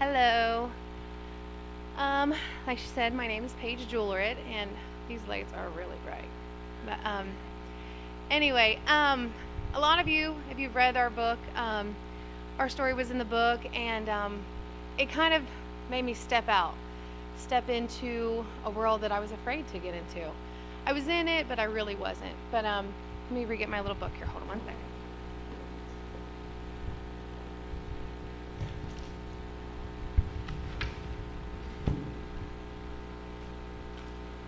Hello. Like she said, my name is Paige Jullierat, and these lights are really bright. But anyway, a lot of you, if you've read our book, our story was in the book, and it kind of made me step into a world that I was afraid to get into. I was in it, but I really wasn't. But let me re-get my little book here. Hold on one second.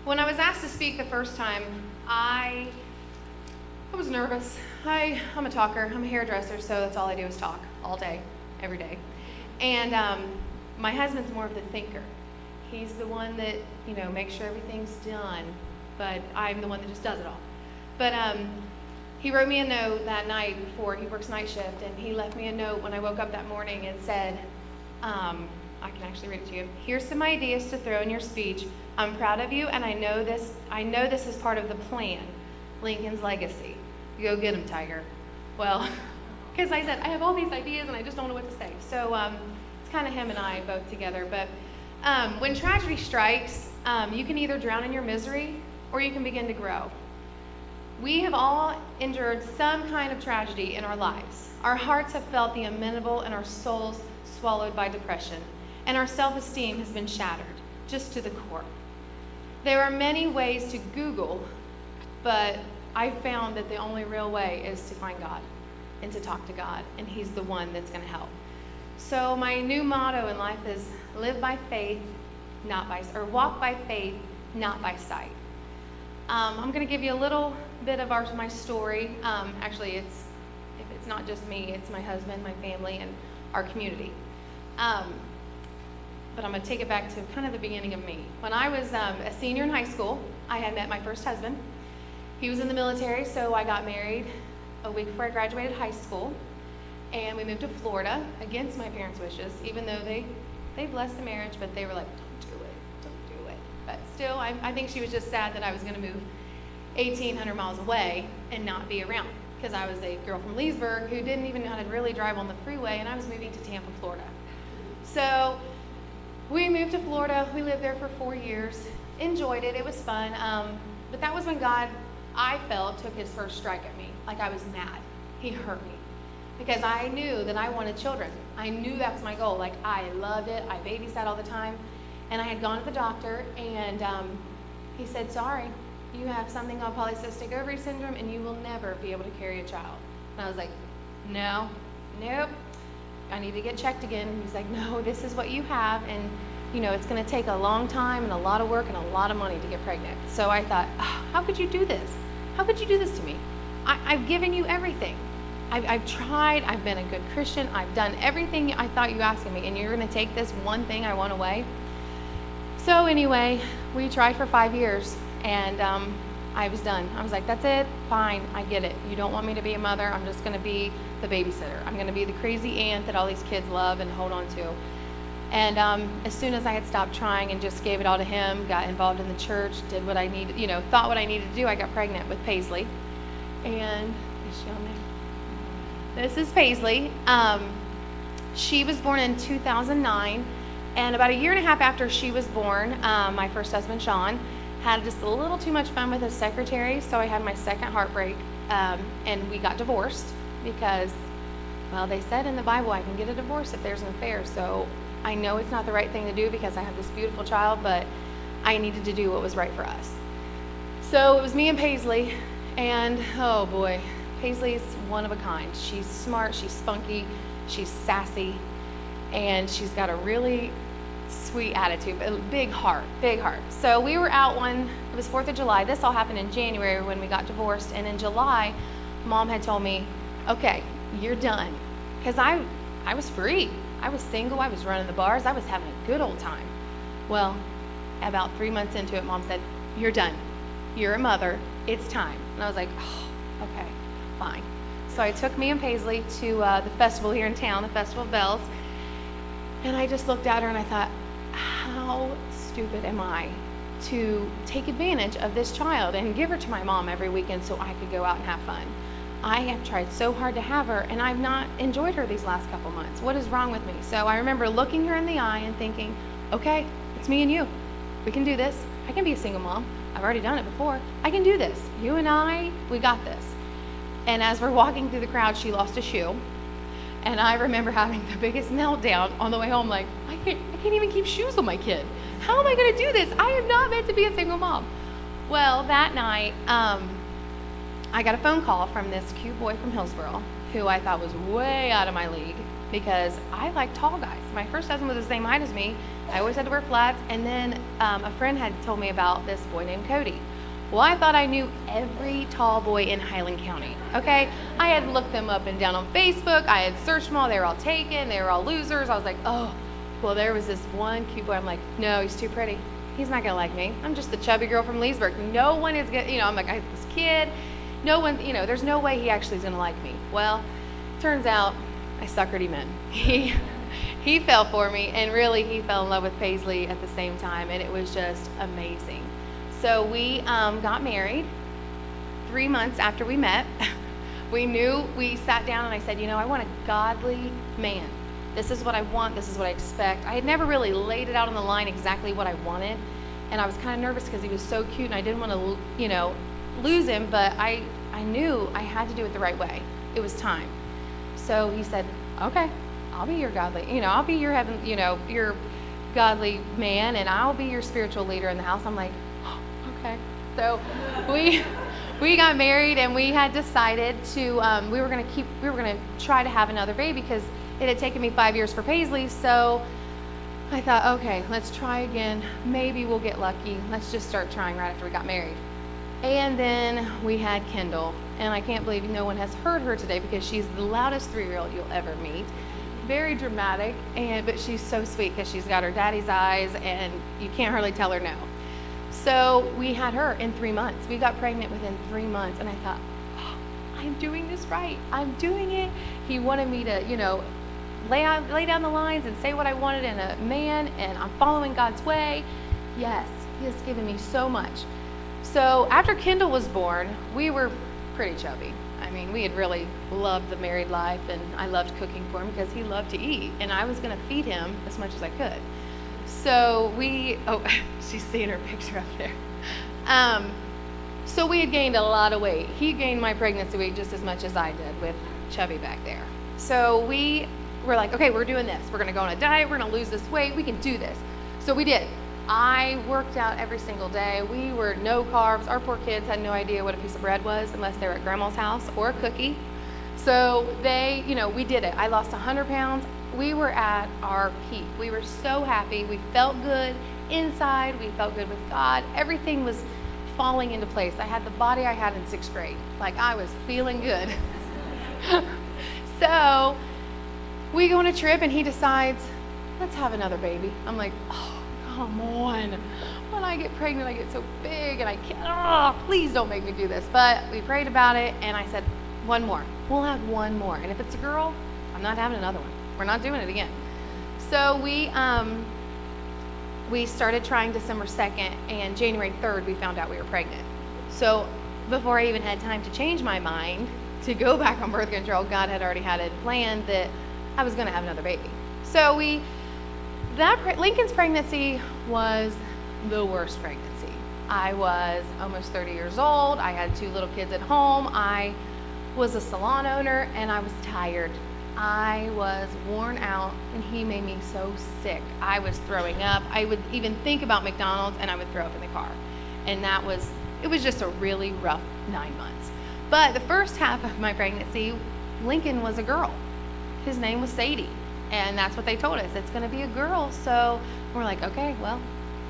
When I was asked to speak the first time, I was nervous. I'm a talker. I'm a hairdresser, so that's all I do is talk all day, every day. And my husband's more of the thinker. He's the one that, makes sure everything's done, but I'm the one that just does it all. But he wrote me a note that night before he works night shift, and he left me a note when I woke up that morning and said, I can actually read it to you. Here's some ideas to throw in your speech. I'm proud of you, and I know this is part of the plan, Lincoln's legacy. Go get him, Tiger. Well, because I said, I have all these ideas, and I just don't know what to say. So it's kind of him and I both together. But when tragedy strikes, you can either drown in your misery, or you can begin to grow. We have all endured some kind of tragedy in our lives. Our hearts have felt the inimitable, and our souls swallowed by depression. And our self-esteem has been shattered, just to the core. There are many ways to Google, but I found that the only real way is to find God and to talk to God, and He's the one that's going to help. So my new motto in life is live by faith, walk by faith, not by sight. I'm going to give you a little bit of my story. Actually, if it's not just me, it's my husband, my family, and our community. But I'm going to take it back to kind of the beginning of me. When I was a senior in high school, I had met my first husband. He was in the military, so I got married a week before I graduated high school. And we moved to Florida against my parents' wishes, even though they blessed the marriage, but they were like, don't do it. But still, I think she was just sad that I was going to move 1,800 miles away and not be around, because I was a girl from Leesburg who didn't even know how to really drive on the freeway, and I was moving to Tampa, Florida. So we moved to Florida. We lived there for 4 years. Enjoyed it. It was fun. But that was when God, I felt, took his first strike at me. Like I was mad. He hurt me. Because I knew that I wanted children. I knew that was my goal. Like, I loved it. I babysat all the time. And I had gone to the doctor, and he said, sorry, you have something called polycystic ovary syndrome, and you will never be able to carry a child. And I was like, nope. I need to get checked again. He's like, no, this is what you have, and it's going to take a long time and a lot of work and a lot of money to get pregnant. So I thought, how could you do this? How could you do this to me? I've given you everything. I've tried. I've been a good Christian. I've done everything I thought you asked of me, and you're going to take this one thing I want away? So anyway, we tried for 5 years, and I was done. I was like, that's it, fine, I get it. You don't want me to be a mother, I'm just going to be the babysitter. I'm going to be the crazy aunt that all these kids love and hold on to. And as soon as I had stopped trying and just gave it all to him, got involved in the church, did what I needed, thought what I needed to do, I got pregnant with Paisley. And is she on there? This is Paisley. She was born in 2009, and about a year and a half after she was born, my first husband, Sean, had just a little too much fun with his secretary, so I had my second heartbreak, and we got divorced because, well, they said in the Bible I can get a divorce if there's an affair, so I know it's not the right thing to do because I have this beautiful child, but I needed to do what was right for us. So it was me and Paisley, and oh boy, Paisley's one of a kind. She's smart, she's spunky, she's sassy, and she's got a really sweet attitude, but a big heart. So we were out it was 4th of July. This all happened in January when we got divorced, and in July, Mom had told me, okay, you're done. Because I was free. I was single, I was running the bars, I was having a good old time. Well, about 3 months into it, Mom said, you're done. You're a mother, it's time. And I was like, oh, okay, fine. So I took me and Paisley to the festival here in town, the Festival of Bells. And I just looked at her and I thought, how stupid am I to take advantage of this child and give her to my mom every weekend so I could go out and have fun? I have tried so hard to have her, and I've not enjoyed her these last couple months. What is wrong with me? So I remember looking her in the eye and thinking, okay, it's me and you. We can do this. I can be a single mom. I've already done it before. I can do this. You and I, we got this. And as we're walking through the crowd, she lost a shoe. And I remember having the biggest meltdown on the way home, like, I can't even keep shoes on my kid. How am I going to do this? I am not meant to be a single mom. Well, that night, I got a phone call from this cute boy from Hillsboro who I thought was way out of my league because I like tall guys. My first husband was the same height as me. I always had to wear flats. And then a friend had told me about this boy named Cody. Well, I thought I knew every tall boy in Highland County, okay? I had looked them up and down on Facebook. I had searched them all. They were all taken. They were all losers. I was like, oh. Well, there was this one cute boy. I'm like, no, he's too pretty. He's not going to like me. I'm just the chubby girl from Leesburg. No one is going to, I'm like, I have this kid. No one, there's no way he actually is going to like me. Well, turns out I suckered him in. He fell for me, and really he fell in love with Paisley at the same time, and it was just amazing. So we got married 3 months after we met. We sat down and I said, I want a godly man. This is what I want. This is what I expect. I had never really laid it out on the line exactly what I wanted. And I was kind of nervous because he was so cute and I didn't want to, lose him, but I knew I had to do it the right way. It was time. So he said, okay, I'll be your godly, I'll be your your godly man, and I'll be your spiritual leader in the house. I'm like, okay. So we got married, and we had decided to we were going to try to have another baby because it had taken me 5 years for Paisley. So I thought, okay, let's try again. Maybe we'll get lucky. Let's just start trying right after we got married. And then we had Kendall, and I can't believe no one has heard her today because she's the loudest 3-year-old you'll ever meet. Very dramatic, but she's so sweet because she's got her daddy's eyes, and you can't hardly tell her no. So we had her in 3 months. We got pregnant within 3 months, and I thought, oh, I'm doing this right. I'm doing it. He wanted me to, lay down the lines and say what I wanted in a man, and I'm following God's way. Yes, He has given me so much. So after Kendall was born, we were pretty chubby. I mean, we had really loved the married life, and I loved cooking for him because he loved to eat, and I was going to feed him as much as I could. So she's seeing her picture up there. So we had gained a lot of weight. He gained my pregnancy weight just as much as I did with chubby back there. So we were like, okay, we're doing this. We're going to go on a diet. We're going to lose this weight. We can do this. So we did. I worked out every single day. We were no carbs. Our poor kids had no idea what a piece of bread was unless they were at grandma's house or a cookie. So we did it. I lost 100 pounds. We were at our peak. We were so happy. We felt good inside. We felt good with God. Everything was falling into place. I had the body I had in 6th grade. Like, I was feeling good. So we go on a trip, and he decides, let's have another baby. I'm like, oh, come on. When I get pregnant, I get so big, and I can't, please don't make me do this. But we prayed about it, and I said, one more. We'll have one more. And if it's a girl, I'm not having another one. We're not doing it again. So we started trying December 2nd, and January 3rd, we found out we were pregnant. So before I even had time to change my mind to go back on birth control, God had already had it planned that I was going to have another baby. So Lincoln's pregnancy was the worst pregnancy. I was almost 30 years old. I had 2 little kids at home. I was a salon owner, and I was tired. I was worn out, and he made me so sick. I was throwing up. I would even think about McDonald's, and I would throw up in the car. And it was just a really rough 9 months. But the first half of my pregnancy, Lincoln was a girl. His name was Sadie. And that's what they told us. It's going to be a girl. So we're like, okay, well,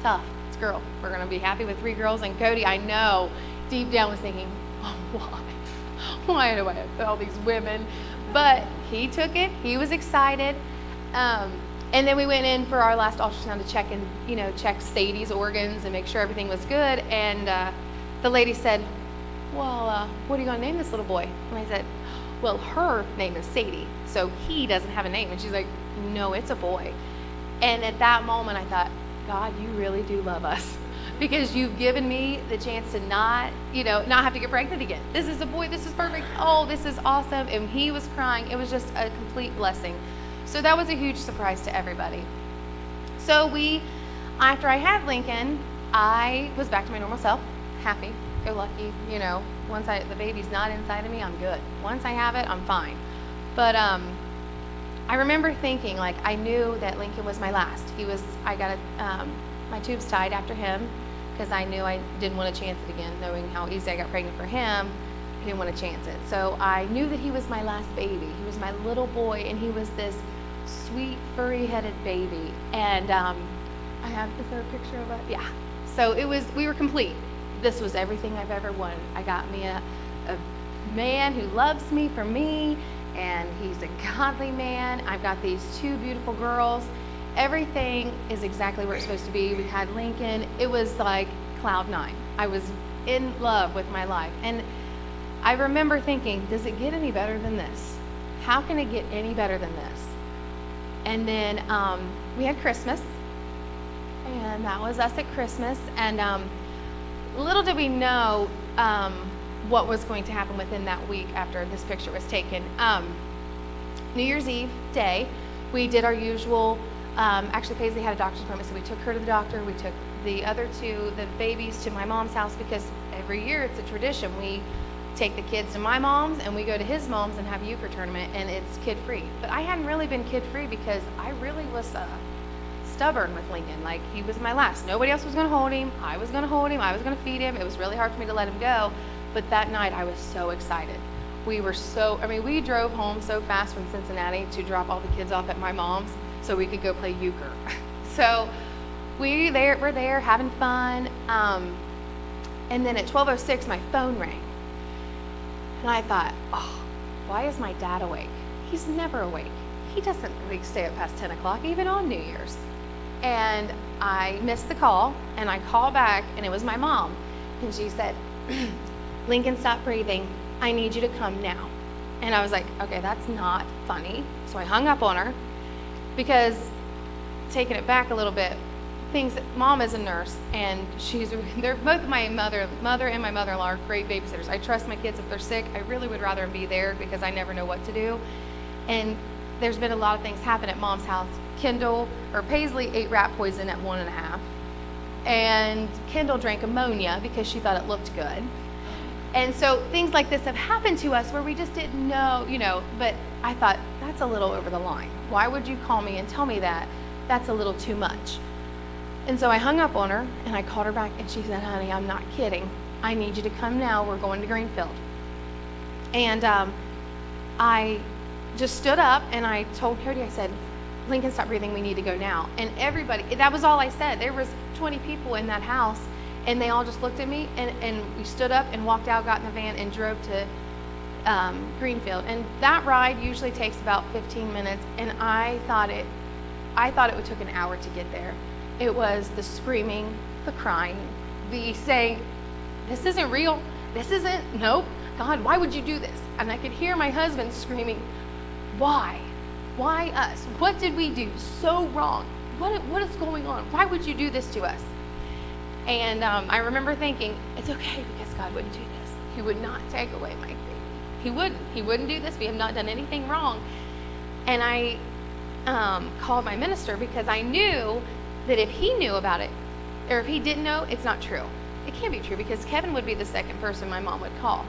tough. It's a girl. We're going to be happy with 3 girls. And Cody, I know, deep down was thinking, oh, why? Why do I have all these women? But he took it. He was excited. And then we went in for our last ultrasound to check Sadie's organs and make sure everything was good. And the lady said, well, what are you going to name this little boy? And I said, well, her name is Sadie, so he doesn't have a name. And she's like, no, it's a boy. And at that moment, I thought, God, you really do love us. because you've given me the chance to not have to get pregnant again. This is a boy. This is perfect. Oh, this is awesome. And he was crying. It was just a complete blessing. So that was a huge surprise to everybody. So after I had Lincoln, I was back to my normal self, happy, go lucky. Once the baby's not inside of me, I'm good. Once I have it, I'm fine. But I remember thinking, like, I knew that Lincoln was my last. I got my tubes tied after him because I knew I didn't want to chance it again, knowing how easy I got pregnant for him. I didn't want to chance it. So I knew that he was my last baby. He was my little boy, and he was this sweet, furry-headed baby. And is there a picture of it? Yeah. So we were complete. This was everything I've ever wanted. I got me a man who loves me for me, and he's a godly man. I've got these 2 beautiful girls. Everything is exactly where it's supposed to be. We had Lincoln. It was like cloud 9. I was in love with my life. And I remember thinking, does it get any better than this? How can it get any better than this? And then we had Christmas, and that was us at Christmas. And little did we know what was going to happen within that week after this picture was taken. New Year's Eve day, we did our usual, actually Paisley had a doctor's appointment, so we took her to the doctor. We took the other 2, the babies, to my mom's house because every year it's a tradition. We take the kids to my mom's and we go to his mom's and have a euchre tournament, and it's kid-free. But I hadn't really been kid-free because I really was stubborn with Lincoln. Like, he was my last. Nobody else was going to hold him. I was going to hold him. I was going to feed him. It was really hard for me to let him go. But that night I was so excited. We drove home so fast from Cincinnati to drop all the kids off at my mom's so we could go play euchre. So we're there having fun. And then at 12:06 my phone rang. And I thought, oh, why is my dad awake? He's never awake. He doesn't stay up past 10 o'clock, even on New Year's. And I missed the call, and I called back, and it was my mom. And she said, Lincoln, stop breathing. I need you to come now. And I was like, okay, that's not funny. So I hung up on her because, taking it back a little bit, Mom is a nurse, and they're both my mother and my mother-in-law are great babysitters. I trust my kids if they're sick. I really would rather them be there because I never know what to do. And there's been a lot of things happen at Mom's house. Paisley ate rat poison at 1.5, and Kendall drank ammonia because she thought it looked good. And so things like this have happened to us where we just didn't know, but I thought, that's a little over the line. Why would you call me and tell me that? That's a little too much. And so I hung up on her, and I called her back, and she said, honey, I'm not kidding. I need you to come now. We're going to Greenfield. And I just stood up, and I told Cody, I said, Lincoln, stop breathing. We need to go now. And everybody, that was all I said. There was 20 people in that house, and they all just looked at me, and we stood up and walked out, got in the van, and drove to Greenfield. And that ride usually takes about 15 minutes, and I thought it would take an hour to get there. It was the screaming, the crying, the saying, this isn't real. This isn't, nope. God, why would you do this? And I could hear my husband screaming, why? Why us? What did we do so wrong? What is going on? Why would you do this to us? And I remember thinking, it's okay because God wouldn't do this. He would not take away my baby. He wouldn't. He wouldn't do this. We have not done anything wrong. And I called my minister because I knew that if he knew about it, or if he didn't know, it's not true. It can't be true because Kevin would be the second person my mom would call.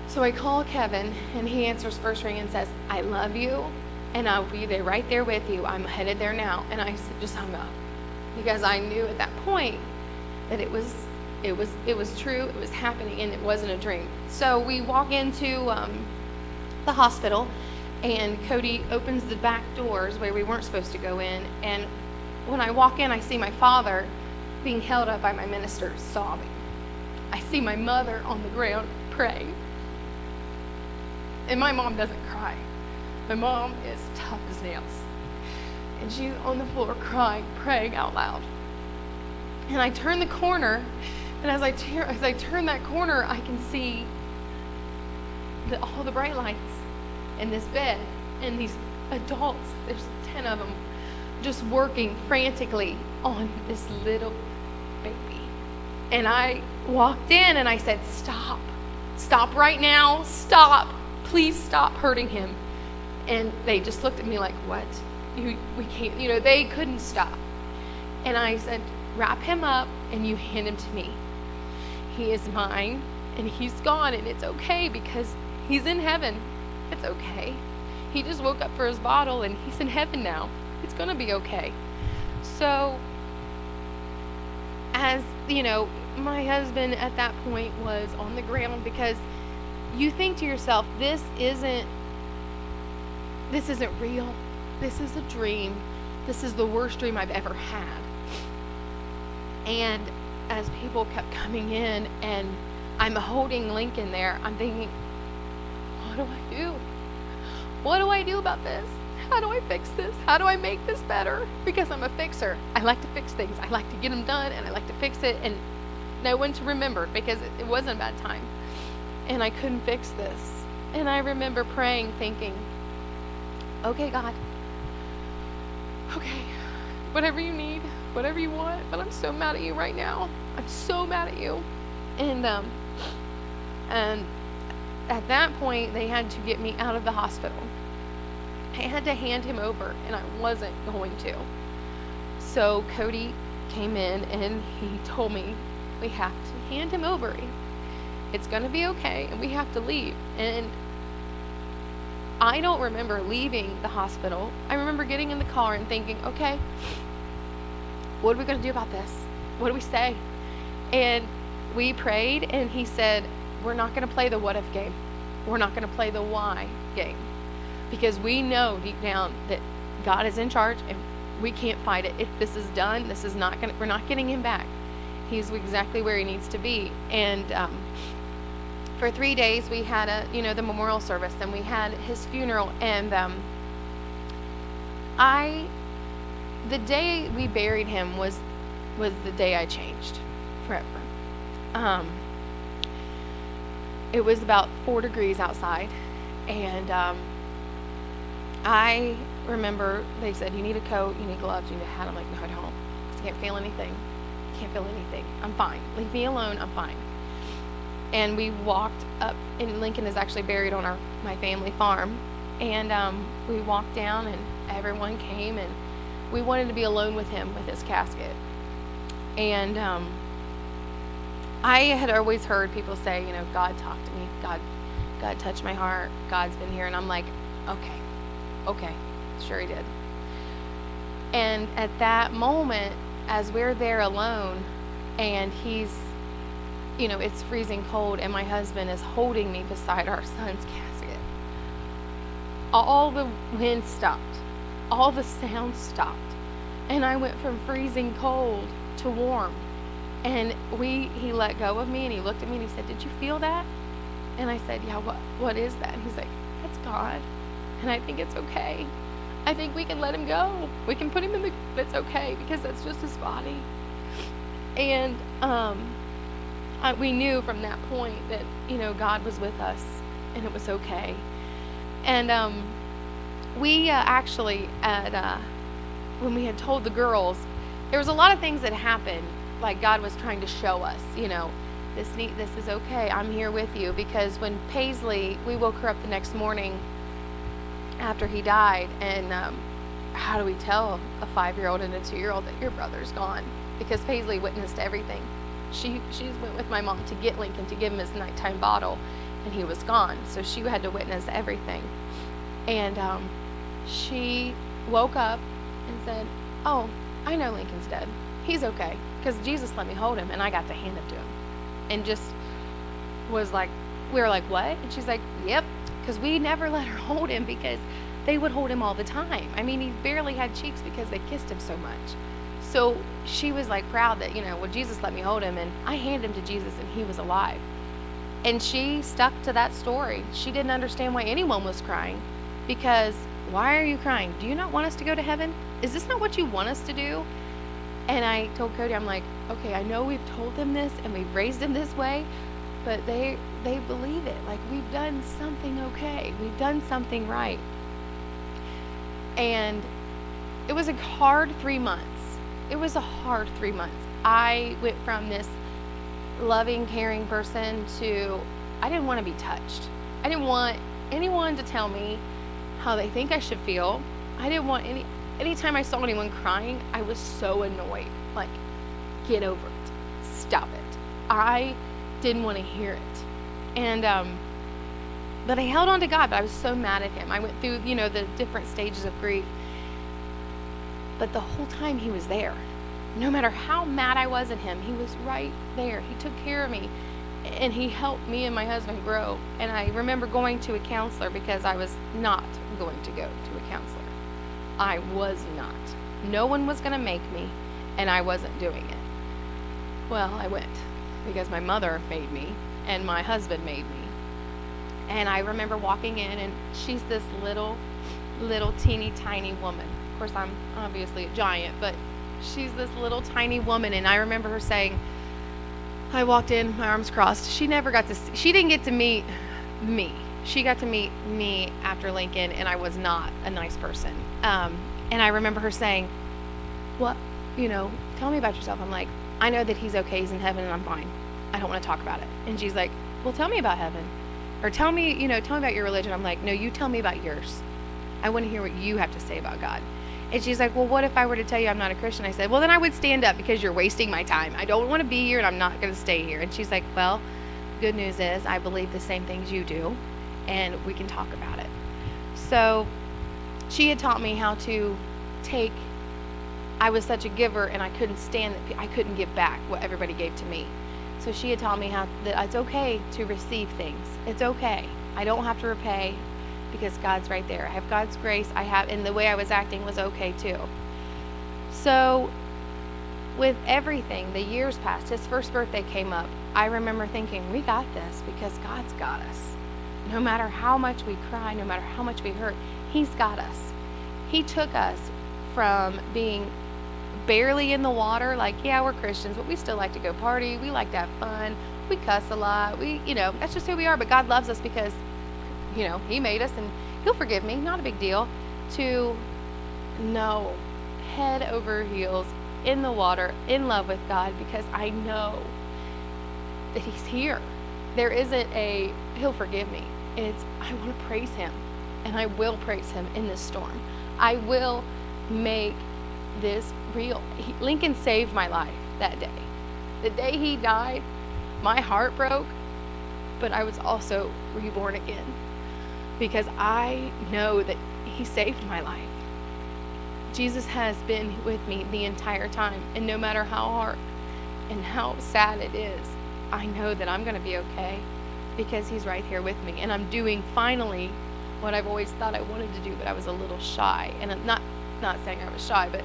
So I call Kevin, and he answers first ring and says, I love you, and I'll be there right there with you. I'm headed there now. And I just hung up because I knew at that point that it was true, it was happening, and it wasn't a dream. So we walk into the hospital, and Cody opens the back doors where we weren't supposed to go in, and when I walk in, I see my father being held up by my minister, sobbing. I see my mother on the ground praying. And my mom doesn't cry. My mom is tough as nails. And she's on the floor crying, praying out loud. And I turn the corner, and as I turn that corner, I can see all the bright lights in this bed, and these adults, there's 10 of them, just working frantically on this little baby. And I walked in and I said, stop. Stop right now. Stop. Please stop hurting him. And they just looked at me like, what? We can't, they couldn't stop. And I said, wrap him up and you hand him to me. He is mine and he's gone, and it's okay because he's in heaven. It's okay. He just woke up for his bottle and he's in heaven now. It's going to be okay. So, as my husband at that point was on the ground, because you think to yourself, this isn't real. This is a dream. This is the worst dream I've ever had. And as people kept coming in and I'm holding Lincoln there, I'm thinking, what do I do? What do I do about this? How do I fix this? How do I make this better? Because I'm a fixer. I like to fix things. I like to get them done, and I like to fix it and know when to remember, because it wasn't a bad time. And I couldn't fix this. And I remember praying, thinking, okay, God, okay, whatever you need, whatever you want, but I'm so mad at you right now. I'm so mad at you. And at that point, they had to get me out of the hospital. I had to hand him over, and I wasn't going to. So Cody came in, and he told me, we have to hand him over. It's going to be okay, and we have to leave. And I don't remember leaving the hospital. I remember getting in the car and thinking, okay, what are we going to do about this? What do we say? And we prayed, and he said, we're not going to play the what if game. We're not going to play the why game. Because we know deep down that God is in charge, and we can't fight it. If this is done, we're not getting him back. He's exactly where he needs to be. And for 3 days, we had the memorial service, and we had his funeral. And the day we buried him was the day I changed forever. It was about 4 degrees outside, and I remember they said, you need a coat, you need gloves, you need a hat. I'm like, no, I don't. I can't feel anything. I'm fine. Leave me alone. I'm fine. And we walked up, and Lincoln is actually buried on my family farm. And we walked down, and everyone came, and we wanted to be alone with him with his casket. And I had always heard people say, God talked to me. God touched my heart. God's been here. And I'm like, okay, sure he did. And at that moment, as we're there alone, and he's, it's freezing cold, and my husband is holding me beside our son's casket, all the wind stopped. All the sound stopped. And I went from freezing cold to warm. And he let go of me, and he looked at me, and he said, did you feel that? And I said, yeah, what is that? And he's like, that's God. And I think it's okay. I think we can let him go. We can put him it's okay, because that's just his body. And we knew from that point that, God was with us, and it was okay. And we actually, when we had told the girls, there was a lot of things that happened, like God was trying to show us, this is okay. I'm here with you. Because when Paisley, we woke her up the next morning after he died, and how do we tell a 5-year-old and a 2-year-old that your brother's gone? Because Paisley witnessed everything. She went with my mom to get Lincoln to give him his nighttime bottle, and he was gone. So she had to witness everything. And she woke up and said, oh, I know Lincoln's dead. He's okay, because Jesus let me hold him, and I got to hand him to him. And just was like, we were like, what? And she's like, yep, because we never let her hold him, because they would hold him all the time. I mean, he barely had cheeks because they kissed him so much. So she was like proud that, well, Jesus let me hold him, and I handed him to Jesus, and he was alive. And she stuck to that story. She didn't understand why anyone was crying, because why are you crying? Do you not want us to go to heaven? Is this not what you want us to do? And I told Cody, I'm like, okay, I know we've told them this, and we've raised them this way, but they believe it. Like, we've done something okay. We've done something right. And it was a hard 3 months. It was a hard 3 months. I went from this loving, caring person to, I didn't want to be touched. I didn't want anyone to tell me how they think I should feel. I didn't want anytime I saw anyone crying, I was so annoyed. Like, get over it. Stop it. I didn't want to hear it. And, but I held on to God, but I was so mad at him. I went through, the different stages of grief. But the whole time he was there. No matter how mad I was at him, he was right there. He took care of me, and he helped me and my husband grow. And I remember going to a counselor because I was not going to go to a counselor. I was not. No one was going to make me, and I wasn't doing it. Well, I went because my mother made me, and my husband made me. And I remember walking in, and she's this little teeny tiny woman. Of course, I'm obviously a giant, but she's this little tiny woman, and I remember her saying, I walked in, my arms crossed. She didn't get to meet me. She got to meet me after Lincoln, and I was not a nice person. And I remember her saying, what, tell me about yourself. I'm like, I know that he's okay, he's in heaven, and I'm fine. I don't want to talk about it. And she's like, well, tell me about heaven. Or tell me about your religion. I'm like, no, you tell me about yours. I want to hear what you have to say about God. And she's like, well, what if I were to tell you I'm not a Christian? I said, well, then I would stand up because you're wasting my time. I don't want to be here, and I'm not going to stay here. And she's like, well, good news is I believe the same things you do, and we can talk about it. So she had taught me how to take, I was such a giver, and I couldn't stand that I couldn't give back what everybody gave to me. So she had taught me that it's okay to receive things. It's okay. I don't have to repay, because God's right there. I have God's grace. And the way I was acting was okay too. So with everything, the years passed. His first birthday came up. I remember thinking, we got this because God's got us. No matter how much we cry, no matter how much we hurt, he's got us. He took us from being barely in the water, like, yeah, we're Christians, but we still like to go party. We like to have fun. We cuss a lot. That's just who we are. But God loves us because he made us, and he'll forgive me, not a big deal, to no, head over heels, in the water, in love with God, because I know that he's here. There isn't he'll forgive me. It's, I want to praise him, and I will praise him in this storm. I will make this real. Lincoln saved my life that day. The day he died, my heart broke, but I was also reborn again. Because I know that he saved my life. Jesus has been with me the entire time. And no matter how hard and how sad it is, I know that I'm going to be okay because he's right here with me. And I'm doing finally what I've always thought I wanted to do, but I was a little shy. And I'm not saying I was shy, but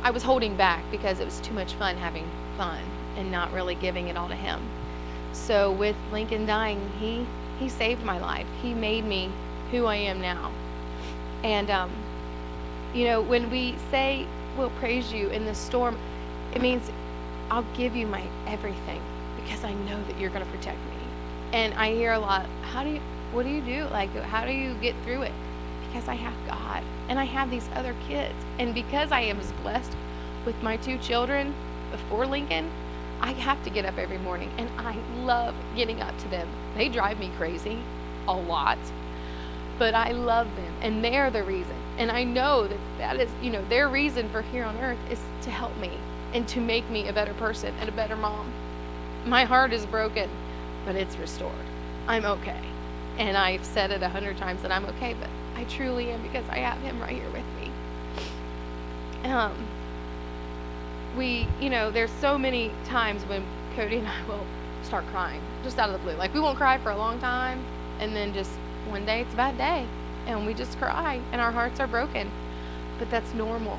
I was holding back because it was too much fun having fun and not really giving it all to him. So with Lincoln dying, he saved my life. He made me who I am now. And, when we say we'll praise you in this storm, it means I'll give you my everything because I know that you're going to protect me. And I hear a lot, what do you do? Like, how do you get through it? Because I have God and I have these other kids. And because I am as blessed with my 2 children before Lincoln, I have to get up every morning, and I love getting up to them. They drive me crazy a lot, but I love them, and they're the reason. And I know that is, their reason for here on earth is to help me and to make me a better person and a better mom. My heart is broken, but it's restored. I'm okay. And I've said it 100 times that I'm okay, but I truly am because I have him right here with me. There's so many times when Cody and I will start crying, just out of the blue. Like, we won't cry for a long time, and then just one day it's a bad day, and we just cry, and our hearts are broken. But that's normal.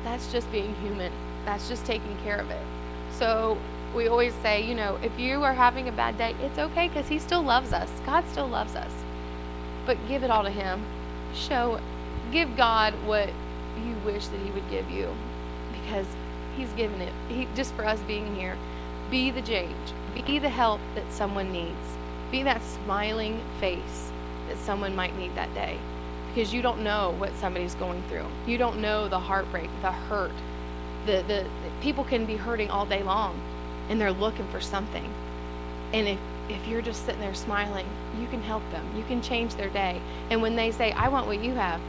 That's just being human. That's just taking care of it. So we always say, if you are having a bad day, it's okay because he still loves us. God still loves us. But give it all to him. Give God what you wish that he would give you, because he's given it. Just for us being here. Be the change. Be the help that someone needs. Be that smiling face that someone might need that day. Because you don't know what somebody's going through. You don't know the heartbreak, the hurt The people can be hurting all day long, and they're looking for something. And if you're just sitting there smiling, you can help them. You can change their day. And when they say, I want what you have,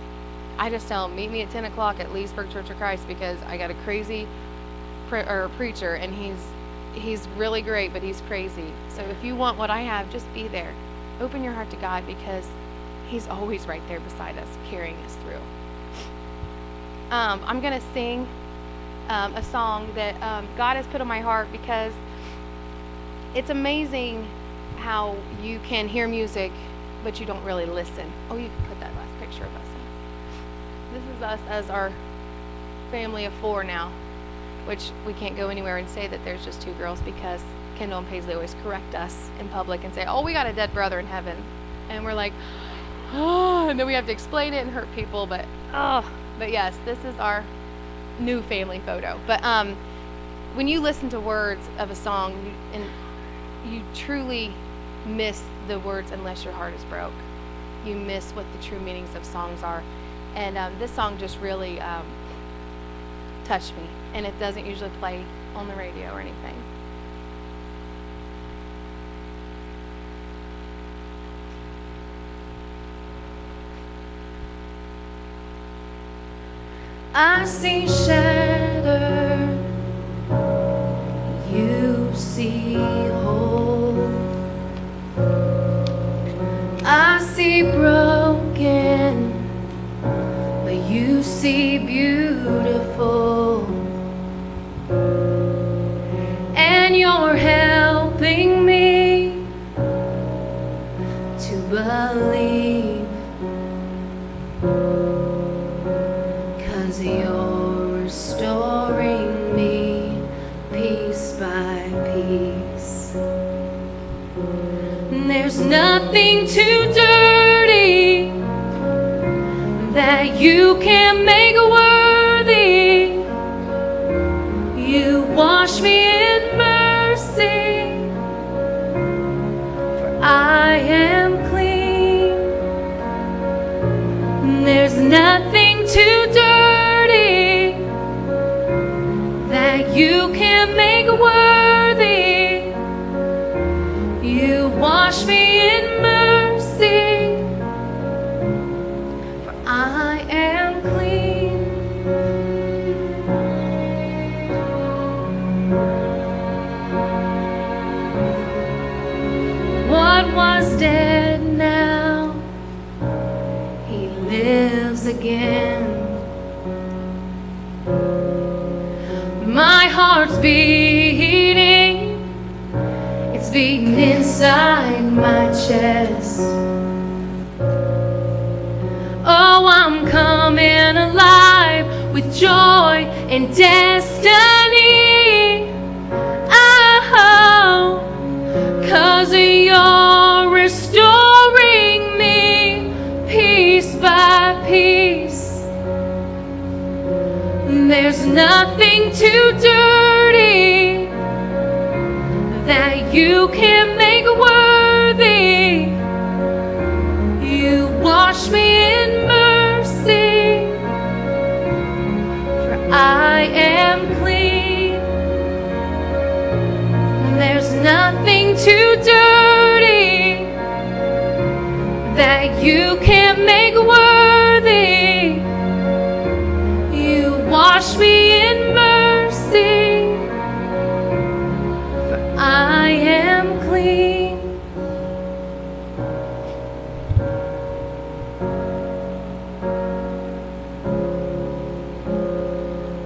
I just tell them, meet me at 10 o'clock at Leesburg Church of Christ, because I got a crazy preacher, and he's really great, but he's crazy. So if you want what I have, just be there. Open your heart to God, because he's always right there beside us, carrying us through. I'm going to sing a song that God has put on my heart, because it's amazing how you can hear music, but you don't really listen. Oh, you can put that last picture of us in. This is us as our family of 4 now, which we can't go anywhere and say that there's just 2 girls, because Kendall and Paisley always correct us in public and say, oh, we got a dead brother in heaven. And we're like, oh, and then we have to explain it and hurt people, but yes, this is our new family photo. But when you listen to words of a song, you truly miss the words unless your heart is broke. You miss what the true meanings of songs are. And this song just really touched me, and it doesn't usually play on the radio or anything. I see shattered, you see whole. I see broken, but you see beautiful. And you're helping me to believe, 'cause you're restoring me piece by piece. There's nothing too dirty that you can't make worthy. You wash me in mercy, for I am clean. There's nothing too dirty that you can't make worthy. You wash me in mercy, for I am clean. What was dead now, he lives again. My heart's beating, it's beating inside my chest. Oh, I'm coming alive with joy and destiny. Oh, 'cause you're restoring me piece by piece. There's nothing too dirty that you can't make worthy. You wash me in mercy, for I am clean. There's nothing too dirty that you can't make worthy. You wash me in mercy, for I am clean.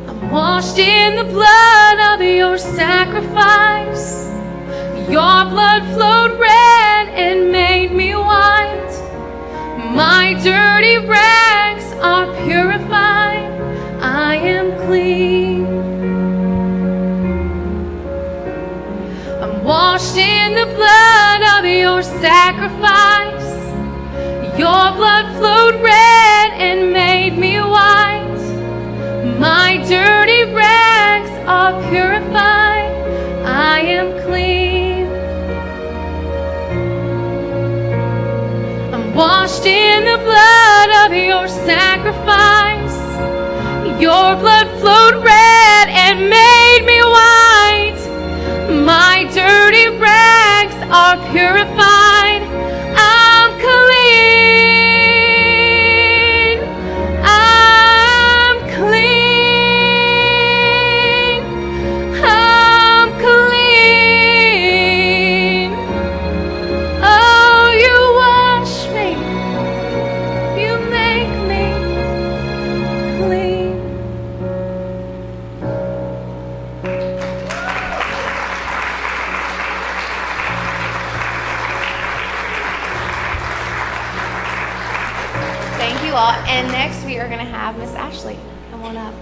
I'm washed in the blood of your sacrifice. Your blood flowed red and made me white. My dirty rags are purified. I am clean. I'm washed in the blood of your sacrifice. Your blood flowed red and made me white. My dirty rags are purified. I am clean. I'm washed in the blood of your sacrifice. Your blood flowed red are purified. I'm clean. I'm clean. I'm clean. Oh, you wash me. You make me clean. Thank you all. And next we are going to have Miss Ashley. Come on up.